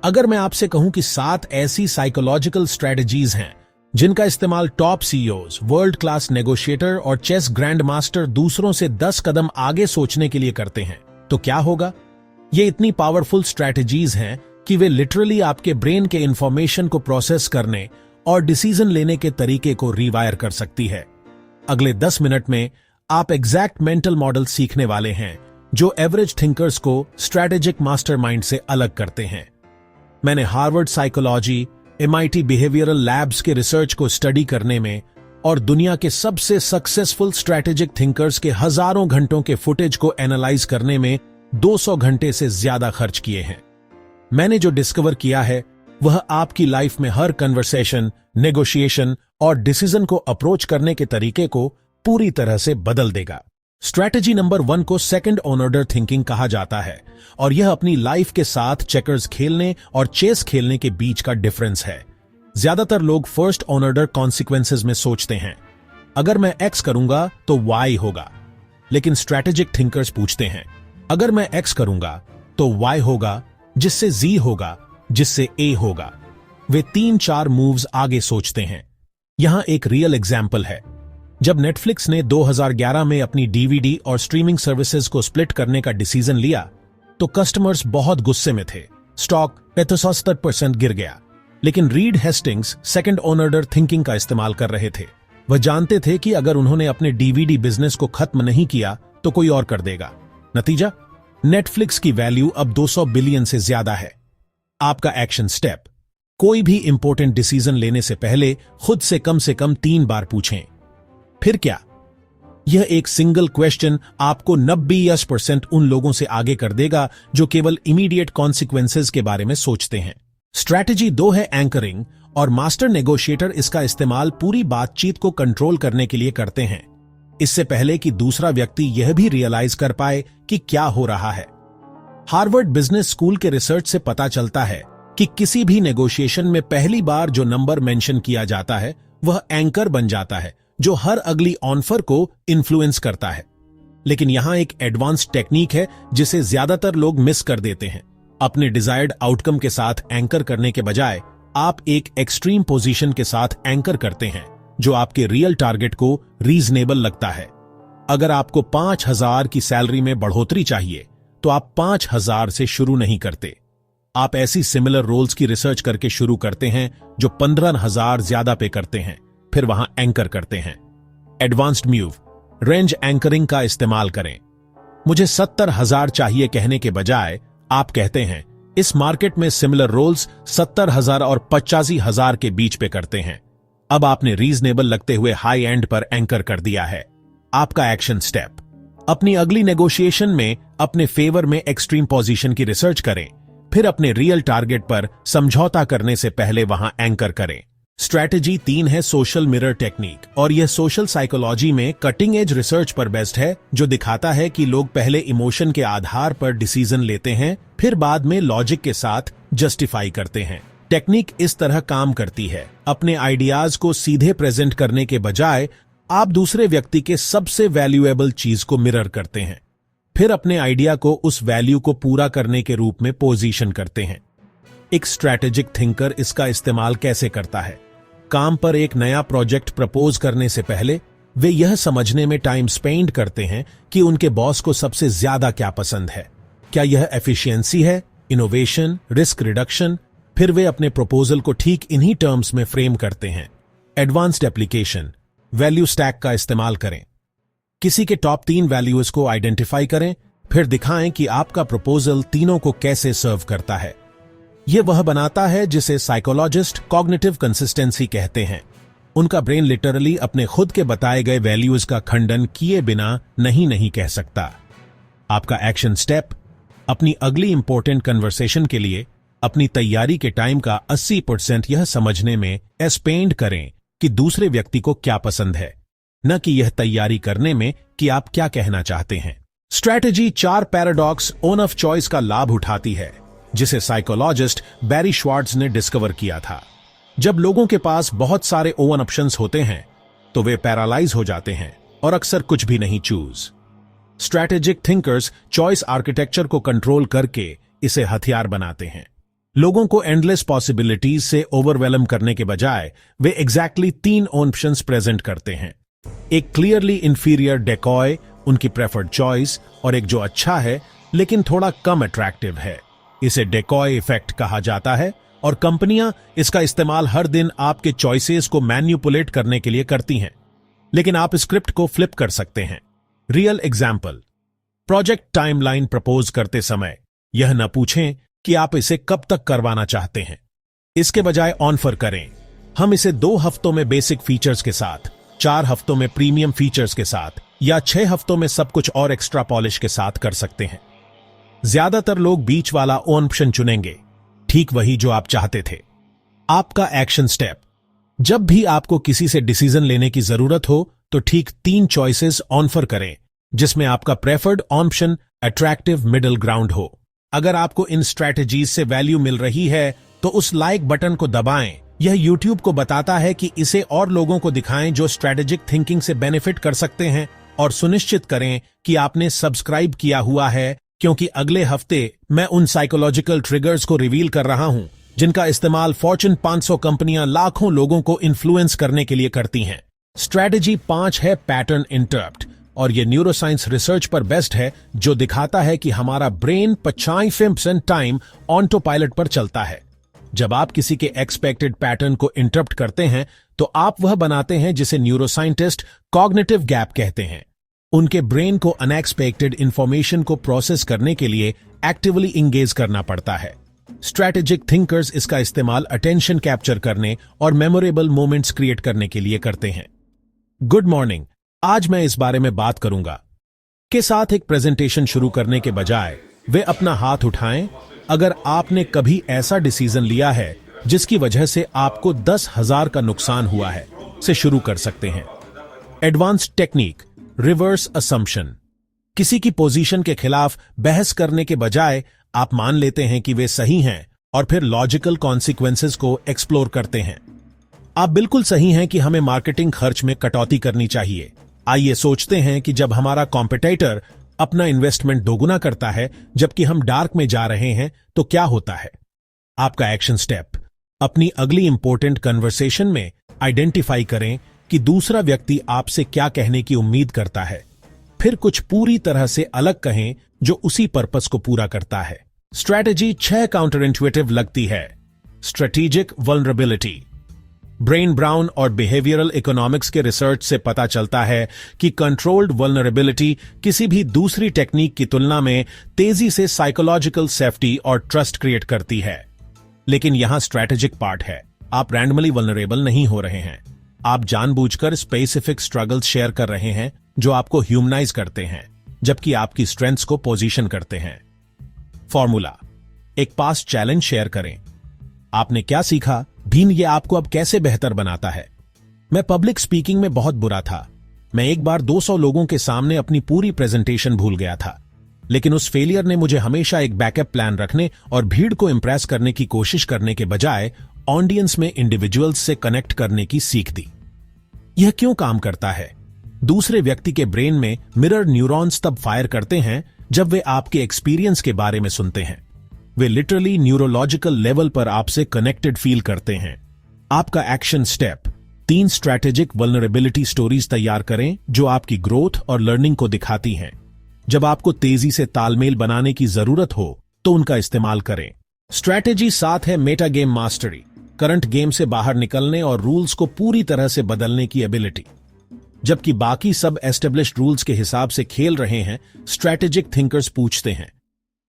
अगर मैं आपसे कहूं कि 7 ऐसी साइकोलॉजिकल स्ट्रेटजीज हैं जिनका इस्तेमाल top CEOs, world class negotiator और चेस ग्रैंड मास्टर दूसरों से 10 कदम आगे सोचने के लिए करते हैं, तो क्या होगा? ये इतनी पावरफुल स्ट्रेटजीज हैं कि वे लिटरली आपके ब्रेन के इंफॉर्मेशन को प्रोसेस करने और डिसीजन लेने के तरीके को रीवायर कर सकती है। अगले 10 मिनट में आप एग्जैक्ट मेंटल मॉडल सीखने वाले हैं जो एवरेज थिंकर्स को स्ट्रैटेजिक मास्टरमाइंड से अलग करते हैं। मैंने Harvard psychology, MIT behavioural labs के रिसर्च को स्टडी करने में और दुनिया के सबसे सक्सेसफुल स्ट्रैटेजिक थिंकर्स के हजारों घंटों के फुटेज को एनालाइज करने में 200 घंटे से ज्यादा खर्च किए हैं। मैंने जो डिस्कवर किया है वह आपकी लाइफ में हर कन्वर्सेशन, नेगोशिएशन और डिसीजन को अप्रोच करने के तरीके को पूरी तरह से बदल देगा। स्ट्रैटेजी नंबर 1 को सेकंड ऑर्डर थिंकिंग कहा जाता है और यह अपनी लाइफ के साथ चेकर्स खेलने और चेस खेलने के बीच का डिफरेंस है। ज्यादातर लोग फर्स्ट ऑर्डर कॉन्सिक्वेंसेज में सोचते हैं, अगर मैं X करूंगा तो Y होगा, लेकिन स्ट्रैटेजिक थिंकर्स पूछते हैं, अगर मैं X करूंगा तो Y होगा, जिससे Z होगा, जिससे A होगा। वे 3-4 मूव्स आगे सोचते हैं। यहां एक रियल एग्जाम्पल है। जब नेटफ्लिक्स ने 2011 में अपनी DVD और स्ट्रीमिंग सर्विसेज को स्प्लिट करने का डिसीजन लिया तो कस्टमर्स बहुत गुस्से में थे। स्टॉक 75% गिर गया। लेकिन read Hastings second order thinking का इस्तेमाल कर रहे थे। वह जानते थे कि अगर उन्होंने अपने DVD बिजनेस को खत्म नहीं किया तो कोई और कर देगा। नतीजा, नेटफ्लिक्स की वैल्यू अब 200 बिलियन से ज्यादा है। आपका एक्शन स्टेप, कोई भी इंपॉर्टेंट डिसीजन लेने से पहले खुद से कम 3 बार पूछें, फिर क्या? यह एक सिंगल क्वेश्चन आपको 90% उन लोगों से आगे कर देगा जो केवल इमीडिएट कॉन्सिक्वेंसेज के बारे में सोचते हैं। स्ट्रैटेजी 2 है एंकरिंग, और मास्टर नेगोशिएटर इसका इस्तेमाल पूरी बातचीत को कंट्रोल करने के लिए करते हैं, इससे पहले कि दूसरा व्यक्ति यह भी रियलाइज कर पाए कि क्या हो रहा है। हार्वर्ड बिजनेस स्कूल के रिसर्च से पता चलता है कि किसी भी नेगोशिएशन में पहली बार जो नंबर मेंशन किया जाता है वह एंकर बन जाता है, जो हर अगली ऑफर को इन्फ्लुएंस करता है। लेकिन यहां एक एडवांस टेक्निक है जिसे ज्यादातर लोग मिस कर देते हैं। अपने डिजायर्ड आउटकम के साथ एंकर करने के बजाय आप एक एक्सट्रीम पोजीशन के साथ एंकर करते हैं जो आपके रियल टारगेट को रीजनेबल लगता है। अगर आपको 5,000 की सैलरी में बढ़ोतरी चाहिए तो आप 5,000 से शुरू नहीं करते। आप ऐसी सिमिलर रोल्स की रिसर्च करके शुरू करते हैं जो 15,000 ज्यादा पे करते हैं, फिर वहां एंकर करते हैं। एडवांस्ड मूव, रेंज एंकरिंग का इस्तेमाल करें। मुझे 70,000 चाहिए कहने के बजाय आप कहते हैं, इस मार्केट में सिमिलर रोल्स 70,000 और 85,000 के बीच पे करते हैं। अब आपने रीजनेबल लगते हुए हाई एंड पर एंकर कर दिया है। आपका एक्शन स्टेप, अपनी अगली नेगोशिएशन में अपने फेवर में एक्सट्रीम पोजीशन की रिसर्च करें, फिर अपने रियल टारगेट पर समझौता करने से पहले वहां एंकर करें। स्ट्रैटेजी 3 है सोशल मिरर टेक्निक, और यह सोशल साइकोलॉजी में कटिंग एज रिसर्च पर बेस्ड है, जो दिखाता है कि लोग पहले इमोशन के आधार पर डिसीजन लेते हैं, फिर बाद में लॉजिक के साथ जस्टिफाई करते हैं। टेक्निक इस तरह काम करती है, अपने आइडियाज को सीधे प्रेजेंट करने के बजाय आप दूसरे व्यक्ति के सबसे वैल्यूएबल चीज को मिरर करते हैं, फिर अपने आइडिया को उस वैल्यू को पूरा करने के रूप में पोजीशन करते हैं। एक स्ट्रैटेजिक थिंकर इसका इस्तेमाल कैसे करता है? काम पर एक नया प्रोजेक्ट प्रपोज करने से पहले वे यह समझने में टाइम स्पेंड करते हैं कि उनके बॉस को सबसे ज्यादा क्या पसंद है। क्या यह एफिशिएंसी है, इनोवेशन, रिस्क रिडक्शन? फिर वे अपने प्रपोजल को ठीक इन्हीं टर्म्स में फ्रेम करते हैं। एडवांस्ड एप्लीकेशन, वैल्यू स्टैक का इस्तेमाल करें। किसी के टॉप 3 वैल्यूज को आइडेंटिफाई करें, फिर दिखाएं कि आपका प्रपोजल तीनों को कैसे सर्व करता है। यह वह बनाता है जिसे साइकोलॉजिस्ट कॉग्निटिव कंसिस्टेंसी कहते हैं। उनका ब्रेन लिटरली अपने खुद के बताए गए वैल्यूज का खंडन किए बिना नहीं कह सकता। आपका एक्शन स्टेप, अपनी अगली इंपॉर्टेंट कन्वर्सेशन के लिए अपनी तैयारी के टाइम का 80% यह समझने में स्पेंड करें कि दूसरे व्यक्ति को क्या पसंद है, न कि यह तैयारी करने में कि आप क्या कहना चाहते हैं। Strategy 4 paradox own of choice का लाभ उठाती है, जिसे साइकोलॉजिस्ट बैरी श्वार्ट्ज ने डिस्कवर किया था। जब लोगों के पास बहुत सारे ओवन ऑप्शंस होते हैं तो वे पैरालाइज हो जाते हैं और अक्सर कुछ भी नहीं choose. Strategic thinkers choice architecture को कंट्रोल करके इसे हथियार बनाते हैं। लोगों को एंडलेस पॉसिबिलिटीज से ओवरवेलम करने के बजाय वे एग्जैक्टली 3 ऑप्शंस प्रेजेंट करते हैं। एक क्लियरली इंफीरियर डेकॉय, उनकी प्रेफर्ड चॉइस, और एक जो अच्छा है लेकिन थोड़ा कम अट्रैक्टिव है। इसे डेकॉय इफेक्ट कहा जाता है और कंपनियां इसका इस्तेमाल हर दिन आपके चॉइसेस को मैन्युपुलेट करने के लिए करती हैं। लेकिन आप स्क्रिप्ट को फ्लिप कर सकते हैं। Real example, project timeline propose करते समय यह न पूछें कि आप इसे कब तक करवाना चाहते हैं। इसके बजाय ऑफर करें, हम इसे 2 हफ्तों में बेसिक फीचर्स के साथ, 4 हफ्तों में प्रीमियम फीचर्स के साथ या 6 हफ्तों में सब कुछ और एक्स्ट्रा पॉलिश के साथ कर सकते हैं। ज्यादातर लोग बीच वाला ऑप्शन चुनेंगे, ठीक वही जो आप चाहते थे। आपका एक्शन स्टेप, जब भी आपको किसी से डिसीजन लेने की जरूरत हो तो ठीक 3 चॉइसेस ऑफर करें जिसमें आपका preferred option attractive middle ground हो। अगर आपको इन स्ट्रैटेजीज से वैल्यू मिल रही है तो उस लाइक बटन को दबाएं। यह YouTube को बताता है कि इसे और लोगों को दिखाएं जो स्ट्रैटेजिक थिंकिंग से बेनिफिट कर सकते हैं, और सुनिश्चित करें कि आपने सब्सक्राइब किया हुआ है, क्योंकि अगले हफ्ते मैं उन साइकोलॉजिकल ट्रिगर्स को रिवील कर रहा हूं जिनका इस्तेमाल फॉर्च्यून 500 कंपनियां लाखों लोगों को इन्फ्लुएंस करने के लिए करती हैं। स्ट्रैटेजी 5 है पैटर्न इंटरप्ट, और यह न्यूरोसाइंस रिसर्च पर बेस्ड है जो दिखाता है कि हमारा ब्रेन 55% टाइम ऑटो पायलट पर चलता है। जब आप किसी के एक्सपेक्टेड पैटर्न को इंटरप्ट करते हैं तो आप वह बनाते हैं जिसे न्यूरोसाइंटिस्ट कॉग्निटिव गैप कहते हैं। उनके ब्रेन को अनएक्सपेक्टेड इंफॉर्मेशन को प्रोसेस करने के लिए एक्टिवली इंगेज करना पड़ता है। स्ट्रैटेजिक थिंकर्स इसका इस्तेमाल अटेंशन कैप्चर करने और मेमोरेबल मोमेंट्स क्रिएट करने के लिए करते हैं। गुड मॉर्निंग, आज मैं इस बारे में बात करूंगा के साथ एक प्रेजेंटेशन शुरू करने के बजाय वे अपना हाथ उठाएं अगर आपने कभी ऐसा डिसीजन लिया है जिसकी वजह से आपको 10,000 का नुकसान हुआ है, से शुरू कर सकते हैं। Advanced technique, reverse assumption. किसी की पोजीशन के खिलाफ बहस करने के बजाय आप मान लेते हैं कि वे सही हैं और फिर लॉजिकल कॉन्सिक्वेंसेस को एक्सप्लोर करते हैं। आप बिल्कुल सही हैं कि हमें मार्केटिंग खर्च में कटौती करनी चाहिए। आइए सोचते हैं कि जब हमारा कॉम्पिटिटर अपना इन्वेस्टमेंट दोगुना करता है जबकि हम डार्क में जा रहे हैं तो क्या होता है। आपका एक्शन स्टेप, अपनी अगली इंपॉर्टेंट कन्वर्सेशन में आइडेंटिफाई करें कि दूसरा व्यक्ति आपसे क्या कहने की उम्मीद करता है, फिर कुछ पूरी तरह से अलग कहें जो उसी पर्पस को पूरा करता है। स्ट्रैटेजी 6 काउंटर इंट्यूटिव लगती है। Strategic vulnerability. ब्रेन ब्राउन और बिहेवियरल इकोनॉमिक्स के रिसर्च से पता चलता है कि कंट्रोल्ड वल्नरेबिलिटी किसी भी दूसरी टेक्निक की तुलना में तेजी से साइकोलॉजिकल सेफ्टी और ट्रस्ट क्रिएट करती है। लेकिन यहां स्ट्रैटेजिक पार्ट है, आप रैंडमली वल्नरेबल नहीं हो रहे हैं। आप जानबूझकर स्पेसिफिक स्ट्रगल्स शेयर कर रहे हैं जो आपको ह्यूमनाइज करते हैं जबकि आपकी स्ट्रेंथ्स को पोजीशन करते हैं। फॉर्मूला, एक पास्ट चैलेंज शेयर करें। आपने क्या सीखा, भीन ये आपको अब कैसे बेहतर बनाता है। मैं पब्लिक स्पीकिंग में बहुत बुरा था। मैं एक बार 200 लोगों के सामने अपनी पूरी प्रेजेंटेशन भूल गया था, लेकिन उस फेलियर ने मुझे हमेशा एक बैकअप प्लान रखने और भीड़ को इंप्रेस करने की कोशिश करने के बजाय ऑडियंस में इंडिविजुअल्स से कनेक्ट करने की सीख दी। यह क्यों काम करता है? दूसरे व्यक्ति के ब्रेन में मिरर न्यूरॉन्स तब फायर करते हैं जब वे आपके एक्सपीरियंस के बारे में सुनते हैं। वे लिटरली न्यूरोलॉजिकल लेवल पर आपसे कनेक्टेड फील करते हैं। आपका action step, 3 strategic vulnerability stories तैयार करें जो आपकी ग्रोथ और लर्निंग को दिखाती हैं। जब आपको तेजी से तालमेल बनाने की जरूरत हो तो उनका इस्तेमाल करें। स्ट्रैटेजी 7 है Meta game mastery. Current game से बाहर निकलने और रूल्स को पूरी तरह से बदलने की एबिलिटी। जबकि बाकी सब एस्टेब्लिश्ड रूल्स के हिसाब से खेल रहे हैं, स्ट्रैटेजिक थिंकर्स पूछते हैं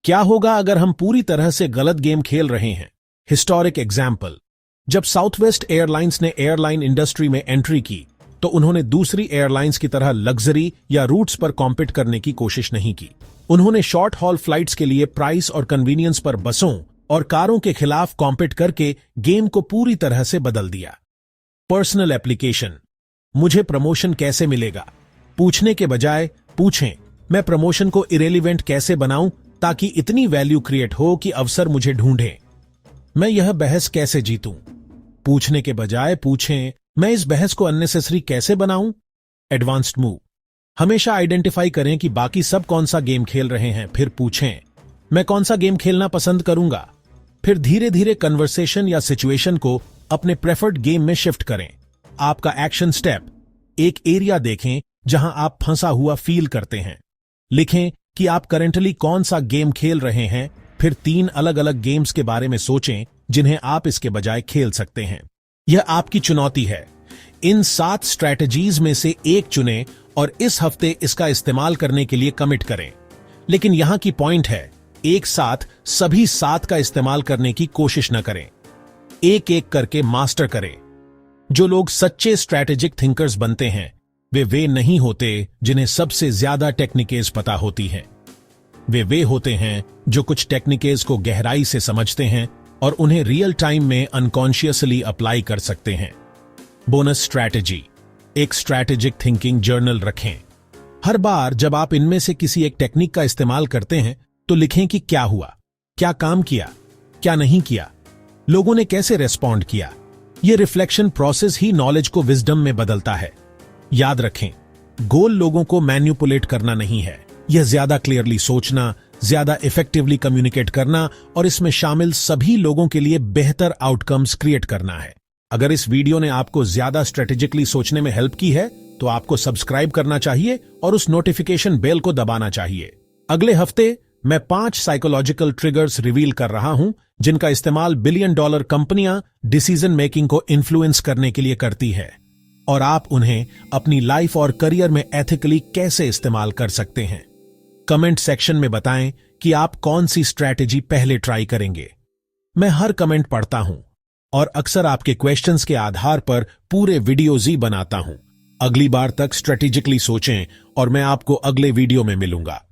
क्या होगा अगर हम पूरी तरह से गलत गेम खेल रहे हैं। हिस्टोरिक एग्जाम्पल, जब साउथवेस्ट एयरलाइंस ने एयरलाइन इंडस्ट्री में एंट्री की तो उन्होंने दूसरी एयरलाइंस की तरह लग्जरी या रूट्स पर कॉम्पीट करने की कोशिश नहीं की। उन्होंने शॉर्ट हॉल फ्लाइट्स के लिए प्राइस और कन्वीनियंस पर बसों और कारों के खिलाफ कॉम्पीट करके गेम को पूरी तरह से बदल दिया। पर्सनल एप्लीकेशन, मुझे प्रमोशन कैसे मिलेगा पूछने के बजाय पूछें मैं प्रमोशन को इरेलीवेंट कैसे बनाऊं ताकि इतनी वैल्यू क्रिएट हो कि अवसर मुझे ढूंढे। मैं यह बहस कैसे जीतूं पूछने के बजाय पूछें मैं इस बहस को अननेसेसरी कैसे बनाऊं। एडवांस्ड मूव, हमेशा आइडेंटिफाई करें कि बाकी सब कौन सा गेम खेल रहे हैं, फिर पूछें मैं कौन सा गेम खेलना पसंद करूंगा। फिर धीरे धीरे कन्वर्सेशन या सिचुएशन को अपने प्रेफर्ड गेम में शिफ्ट करें। आपका एक्शन स्टेप, एक एरिया देखें जहां आप फंसा हुआ फील करते हैं। लिखें कि आप करंटली कौन सा गेम खेल रहे हैं, फिर 3 अलग अलग गेम्स के बारे में सोचें जिन्हें आप इसके बजाय खेल सकते हैं। यह आपकी चुनौती है। इन 7 स्ट्रैटेजीज में से एक चुनें और इस हफ्ते इसका इस्तेमाल करने के लिए कमिट करें। लेकिन यहां की पॉइंट है, एक साथ सभी 7 का इस्तेमाल करने की कोशिश न करें। एक एक करके मास्टर करें। जो लोग सच्चे स्ट्रैटेजिक थिंकर्स बनते हैं वे नहीं होते जिन्हें सबसे ज्यादा टेक्निकेज पता होती हैं। वे होते हैं जो कुछ टेक्निकेज को गहराई से समझते हैं और उन्हें रियल टाइम में अनकॉन्शियसली अप्लाई कर सकते हैं। बोनस स्ट्रैटेजी, एक स्ट्रैटेजिक थिंकिंग जर्नल रखें। हर बार जब आप इनमें से किसी एक टेक्निक का इस्तेमाल करते हैं तो लिखें कि क्या हुआ, क्या काम किया, क्या नहीं किया, लोगों ने कैसे रेस्पॉन्ड किया। यह रिफ्लेक्शन प्रोसेस ही नॉलेज को विजडम में बदलता है। याद रखें, गोल लोगों को मैन्युपुलेट करना नहीं है, यह ज्यादा क्लियरली सोचना, ज्यादा इफेक्टिवली कम्युनिकेट करना और इसमें शामिल सभी लोगों के लिए बेहतर आउटकम्स क्रिएट करना है। अगर इस वीडियो ने आपको ज्यादा स्ट्रेटेजिकली सोचने में हेल्प की है तो आपको सब्सक्राइब करना चाहिए और उस नोटिफिकेशन बेल को दबाना चाहिए। अगले हफ्ते मैं 5 साइकोलॉजिकल ट्रिगर्स रिवील कर रहा हूं जिनका इस्तेमाल $1 बिलियन कंपनियां डिसीजन मेकिंग को इन्फ्लुएंस करने के लिए करती है, और आप उन्हें अपनी लाइफ और करियर में एथिकली कैसे इस्तेमाल कर सकते हैं। कमेंट सेक्शन में बताएं कि आप कौन सी स्ट्रैटेजी पहले ट्राई करेंगे। मैं हर कमेंट पढ़ता हूं और अक्सर आपके क्वेश्चंस के आधार पर पूरे वीडियोज ही बनाता हूं। अगली बार तक स्ट्रेटेजिकली सोचें और मैं आपको अगले वीडियो में मिलूंगा।